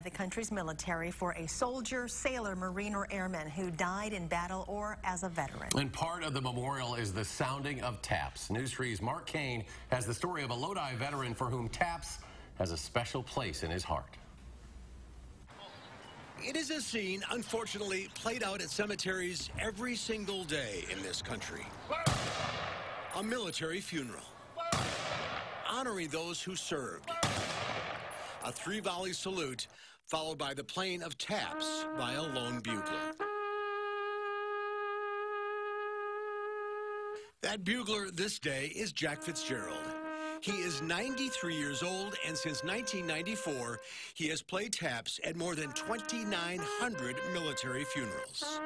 the country's military for a soldier, sailor, Marine, or airman who died in battle or as a veteran. And part of the memorial is the sounding of taps. News 3's Mark Kane has the story of a Lodi veteran for whom taps has a special place in his heart. It is a scene, unfortunately, played out at cemeteries every single day in this country. A military funeral, honoring those who served. A 3-volley salute, followed by the playing of taps by a lone bugler. That bugler this day is Jack Fitzgerald. He is 93 years old, and since 1994, he has played taps at more than 2,900 military funerals.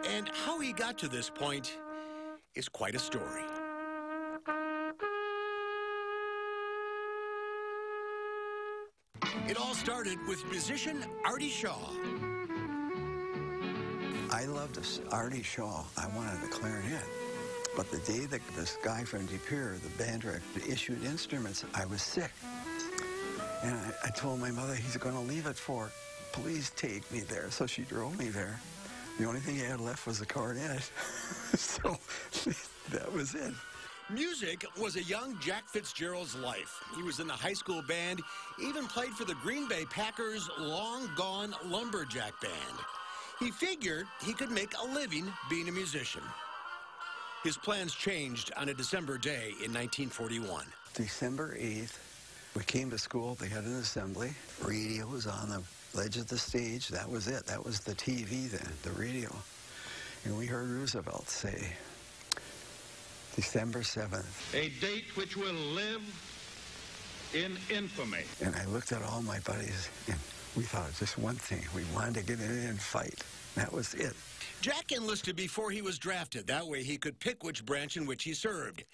And how he got to this point is quite a story. It all started with musician Artie Shaw. I loved Artie Shaw. I wanted a clarinet. But the day that this guy from De Pere, the band director, issued instruments, I was sick. And I told my mother, he's going to leave at 4. Please take me there. So she drove me there. The only thing he had left was a cornet. So that was it. Music was a young Jack Fitzgerald's life. He was in the high school band, even played for the Green Bay Packers' long-gone Lumberjack band. He figured he could make a living being a musician. His plans changed on a December day in 1941. December 8th, we came to school. They had an assembly. Radio was on the ledge of the stage. That was it. That was the TV then, the radio. And we heard Roosevelt say, December 7th. A date which will live in infamy. And I looked at all my buddies, and we thought of just one thing. We wanted to get in and fight. That was it. Jack enlisted before he was drafted. That way he could pick which branch in which he served.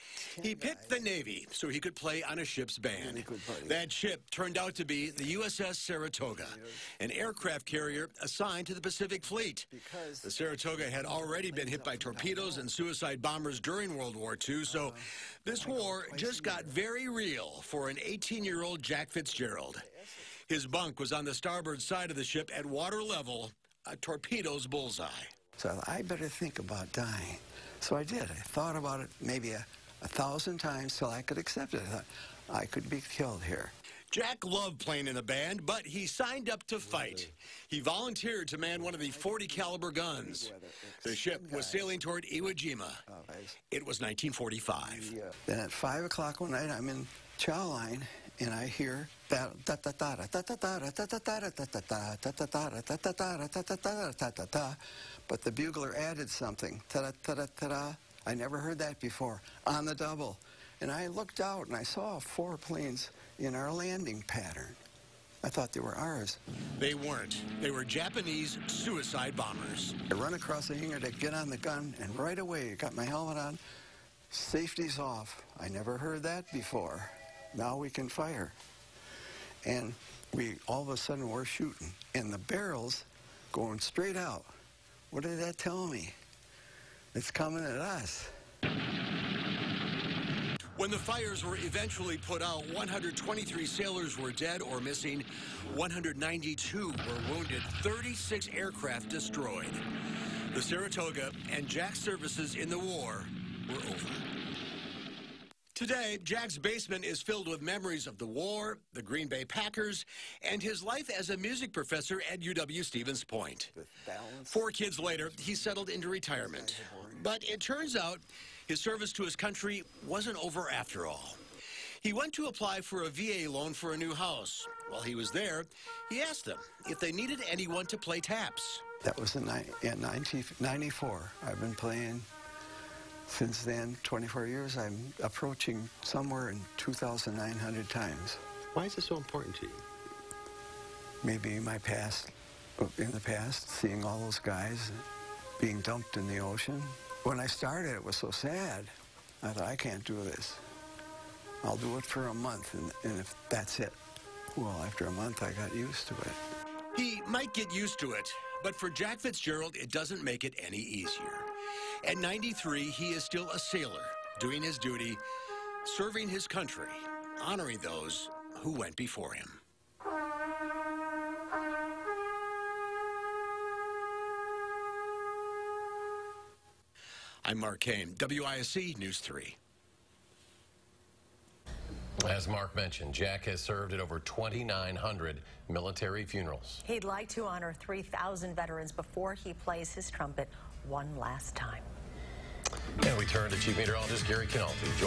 He picked the Navy so he could play on a ship's band. That ship turned out to be the USS Saratoga, an aircraft carrier assigned to the Pacific Fleet. The Saratoga had already been hit by torpedoes and suicide bombers during World War II, so this war just got very real for an 18-year-old Jack Fitzgerald. His bunk was on the starboard side of the ship at water level, a torpedo's bullseye. So I better think about dying. So I did. I thought about it maybe a 1,000 times till I could accept it. I thought, I could be killed here. Jack loved playing in the band, but he signed up to fight. He volunteered to man one of the .40 caliber guns. The ship was sailing toward Iwo Jima. It was 1945. Then at 5 o'clock one night, I'm in chow line, and I hear that but the bugler added something. Ta-da-ta-da-ta-da. I never heard that before. On the double. And I looked out, and I saw 4 planes in our landing pattern. I thought they were ours. They weren't. They were Japanese suicide bombers. I run across the hangar to get on the gun, and right away, I got my helmet on. Safety's off. I never heard that before. Now we can fire. And we, all of a sudden, we're shooting. And the barrel's going straight out. What did that tell me? It's coming at us. When the fires were eventually put out, 123 sailors were dead or missing, 192 were wounded, 36 aircraft destroyed. The Saratoga and Jack's services in the war were over. Today, Jack's basement is filled with memories of the war, the Green Bay Packers, and his life as a music professor at UW-Stevens Point. 4 kids later, he settled into retirement. But it turns out his service to his country wasn't over after all. He went to apply for a VA loan for a new house. While he was there, he asked them if they needed anyone to play taps. That was in 1994. I've been playing since then, 24 years. I'm approaching somewhere in 2,900 times. Why is it so important to you? Maybe my past, in the past, seeing all those guys being dumped in the ocean. When I started, it was so sad. I thought, I can't do this. I'll do it for a month, and if that's it. Well, after a month, I got used to it. He might get used to it, But for Jack Fitzgerald, it doesn't make it any easier. At 93, he is still a sailor, doing his duty, serving his country, honoring those who went before him. I'm Mark Kane, WISC News 3. As Mark mentioned, Jack has served at over 2,900 military funerals. He'd like to honor 3,000 veterans before he plays his trumpet one last time. And we turn to Chief Meteorologist Gary Canalti.